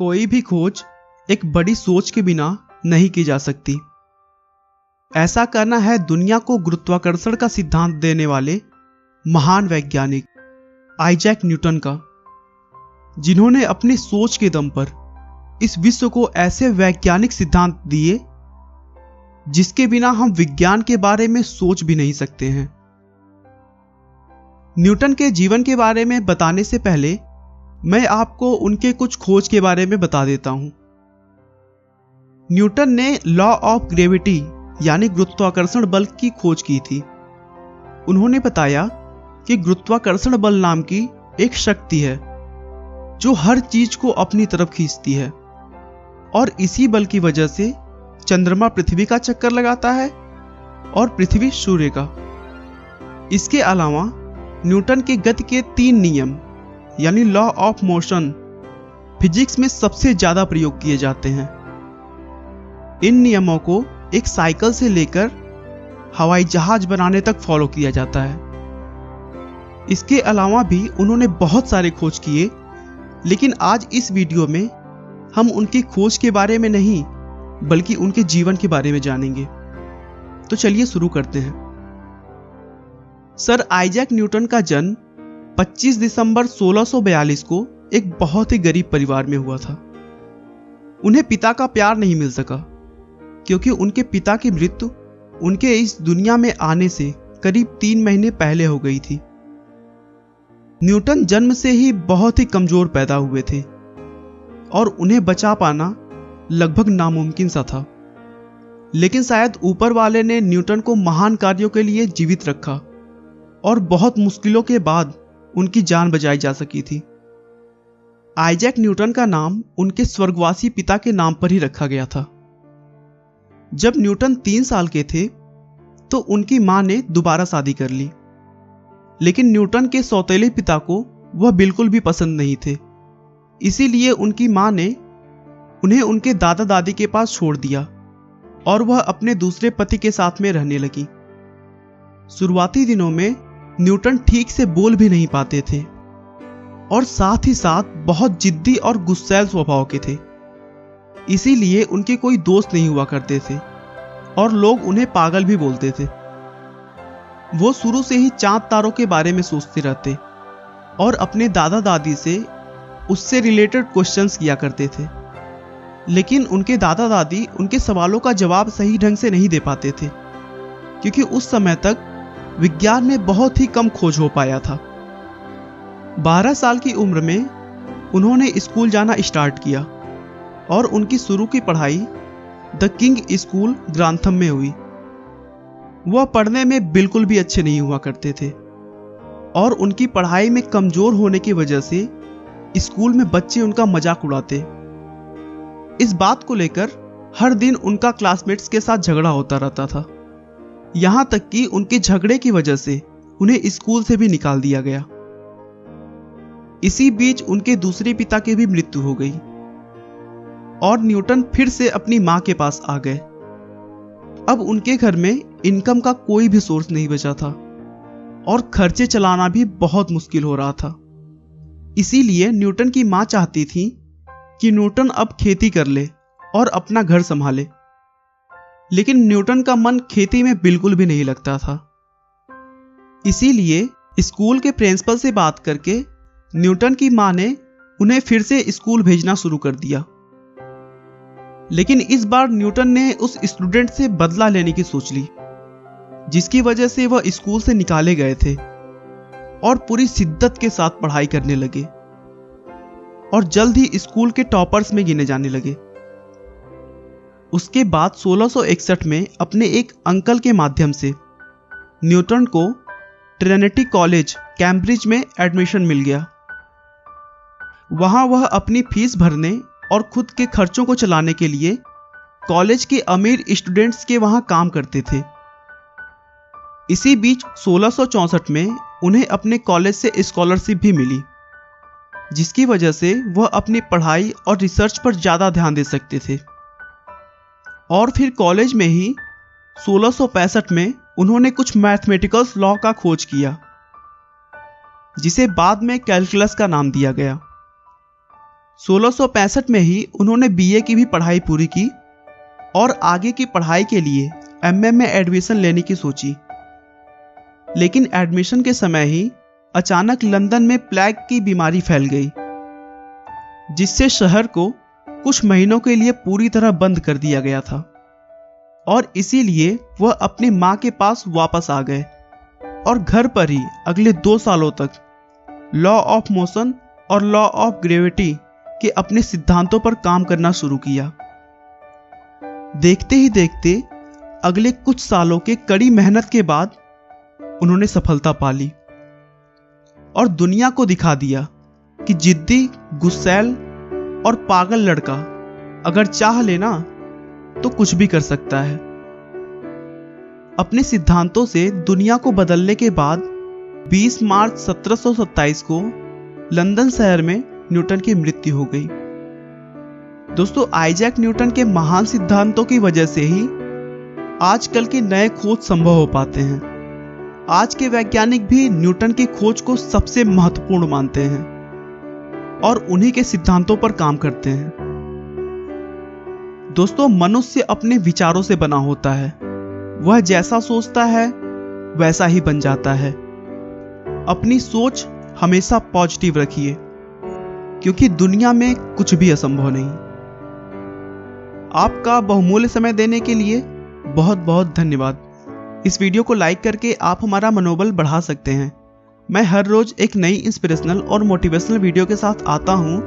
कोई भी खोज एक बड़ी सोच के बिना नहीं की जा सकती। ऐसा करना है दुनिया को गुरुत्वाकर्षण का सिद्धांत देने वाले महान वैज्ञानिक आइजैक न्यूटन का, जिन्होंने अपनी सोच के दम पर इस विश्व को ऐसे वैज्ञानिक सिद्धांत दिए जिसके बिना हम विज्ञान के बारे में सोच भी नहीं सकते हैं। न्यूटन के जीवन के बारे में बताने से पहले मैं आपको उनके कुछ खोज के बारे में बता देता हूं। न्यूटन ने लॉ ऑफ ग्रेविटी यानी गुरुत्वाकर्षण बल की खोज की थी। उन्होंने बताया कि गुरुत्वाकर्षण बल नाम की एक शक्ति है जो हर चीज को अपनी तरफ खींचती है, और इसी बल की वजह से चंद्रमा पृथ्वी का चक्कर लगाता है और पृथ्वी सूर्य का। इसके अलावा न्यूटन के गति के 3 नियम यानी लॉ ऑफ मोशन फिजिक्स में सबसे ज्यादा प्रयोग किए जाते हैं। इन नियमों को एक साइकिल से लेकर हवाई जहाज बनाने तक फॉलो किया जाता है। इसके अलावा भी उन्होंने बहुत सारे खोज किए, लेकिन आज इस वीडियो में हम उनकी खोज के बारे में नहीं बल्कि उनके जीवन के बारे में जानेंगे। तो चलिए शुरू करते हैं। सर आइजैक न्यूटन का जन्म 25 दिसंबर 1642 को एक बहुत ही गरीब परिवार में हुआ था। उन्हें पिता का प्यार नहीं मिल सका क्योंकि उनके पिता की मृत्यु उनके इस दुनिया में आने से करीब 3 महीने पहले हो गई थी। न्यूटन जन्म से ही बहुत ही कमजोर पैदा हुए थे और उन्हें बचा पाना लगभग नामुमकिन सा था, लेकिन शायद ऊपर वाले ने न्यूटन को महान कार्यों के लिए जीवित रखा और बहुत मुश्किलों के बाद उनकी जान बचाई जा सकी थी। आइजैक न्यूटन का नाम उनके स्वर्गवासी पिता के नाम पर ही रखा गया था। जब न्यूटन 3 साल के थे तो उनकी मां ने दोबारा शादी कर ली, लेकिन न्यूटन के सौतेले पिता को वह बिल्कुल भी पसंद नहीं थे। इसीलिए उनकी मां ने उन्हें उनके दादा दादी के पास छोड़ दिया और वह अपने दूसरे पति के साथ में रहने लगी। शुरुआती दिनों में न्यूटन ठीक से बोल भी नहीं पाते थे और साथ ही साथ बहुत जिद्दी और गुस्सैल स्वभाव के थे। इसीलिए उनके कोई दोस्त नहीं हुआ करते थे और लोग उन्हें पागल भी बोलते थे। वो शुरू से ही चांद तारों के बारे में सोचते रहते और अपने दादा दादी से उससे रिलेटेड क्वेश्चंस किया करते थे, लेकिन उनके दादा दादी उनके सवालों का जवाब सही ढंग से नहीं दे पाते थे क्योंकि उस समय तक विज्ञान में बहुत ही कम खोज हो पाया था। 12 साल की उम्र में उन्होंने स्कूल जाना स्टार्ट किया और उनकी शुरू की पढ़ाई द किंग स्कूल ग्रांथम में हुई। वह पढ़ने में बिल्कुल भी अच्छे नहीं हुआ करते थे और उनकी पढ़ाई में कमजोर होने की वजह से स्कूल में बच्चे उनका मजाक उड़ाते। इस बात को लेकर हर दिन उनका क्लासमेट्स के साथ झगड़ा होता रहता था, यहां तक कि उनके झगड़े की वजह से उन्हें स्कूल से भी निकाल दिया गया। इसी बीच उनके दूसरे पिता की भी मृत्यु हो गई और न्यूटन फिर से अपनी मां के पास आ गए। अब उनके घर में इनकम का कोई भी सोर्स नहीं बचा था और खर्चे चलाना भी बहुत मुश्किल हो रहा था। इसीलिए न्यूटन की मां चाहती थी कि न्यूटन अब खेती कर ले और अपना घर संभाले, लेकिन न्यूटन का मन खेती में बिल्कुल भी नहीं लगता था। इसीलिए स्कूल के प्रिंसिपल से बात करके न्यूटन की मां ने उन्हें फिर से स्कूल भेजना शुरू कर दिया, लेकिन इस बार न्यूटन ने उस स्टूडेंट से बदला लेने की सोच ली जिसकी वजह से वह स्कूल से निकाले गए थे और पूरी शिद्दत के साथ पढ़ाई करने लगे और जल्द ही स्कूल के टॉपर्स में गिने जाने लगे। उसके बाद 1661 में अपने एक अंकल के माध्यम से न्यूटन को ट्रिनिटी कॉलेज कैम्ब्रिज में एडमिशन मिल गया। वहां वह अपनी फीस भरने और खुद के खर्चों को चलाने के लिए कॉलेज के अमीर स्टूडेंट्स के वहां काम करते थे। इसी बीच 1664 में उन्हें अपने कॉलेज से स्कॉलरशिप भी मिली, जिसकी वजह से वह अपनी पढ़ाई और रिसर्च पर ज्यादा ध्यान दे सकते थे। और फिर कॉलेज में ही 1665 में उन्होंने कुछ मैथमेटिकल्स लॉ का खोज किया, जिसे बाद में कैलकुलस का नाम दिया गया। 1665 में ही उन्होंने बीए की भी पढ़ाई पूरी की और आगे की पढ़ाई के लिए एमए में एडमिशन लेने की सोची। लेकिन एडमिशन के समय ही अचानक लंदन में प्लेग की बीमारी फैल गई, जिससे शहर को कुछ महीनों के लिए पूरी तरह बंद कर दिया गया था और इसीलिए वह अपनी मां के पास वापस आ गए और घर पर ही अगले 2 सालों तक लॉ ऑफ मोशन और लॉ ऑफ ग्रेविटी के अपने सिद्धांतों पर काम करना शुरू किया। देखते ही देखते अगले कुछ सालों के कड़ी मेहनत के बाद उन्होंने सफलता पा ली और दुनिया को दिखा दिया कि जिद्दी, गुस्सैल और पागल लड़का अगर चाह लेना तो कुछ भी कर सकता है। अपने सिद्धांतों से दुनिया को बदलने के बाद 20 मार्च 1727 को लंदन शहर में न्यूटन की मृत्यु हो गई। दोस्तों, आइजैक न्यूटन के महान सिद्धांतों की वजह से ही आजकल के नए खोज संभव हो पाते हैं। आज के वैज्ञानिक भी न्यूटन की खोज को सबसे महत्वपूर्ण मानते हैं और उन्हीं के सिद्धांतों पर काम करते हैं। दोस्तों, मनुष्य अपने विचारों से बना होता है। वह जैसा सोचता है वैसा ही बन जाता है। अपनी सोच हमेशा पॉजिटिव रखिए, क्योंकि दुनिया में कुछ भी असंभव नहीं। आपका बहुमूल्य समय देने के लिए बहुत बहुत धन्यवाद। इस वीडियो को लाइक करके आप हमारा मनोबल बढ़ा सकते हैं। मैं हर रोज एक नई इंस्पिरेशनल और मोटिवेशनल वीडियो के साथ आता हूं।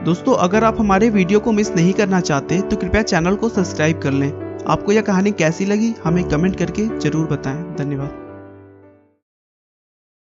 दोस्तों, अगर आप हमारे वीडियो को मिस नहीं करना चाहते तो कृपया चैनल को सब्सक्राइब कर लें। आपको यह कहानी कैसी लगी हमें कमेंट करके जरूर बताएं। धन्यवाद।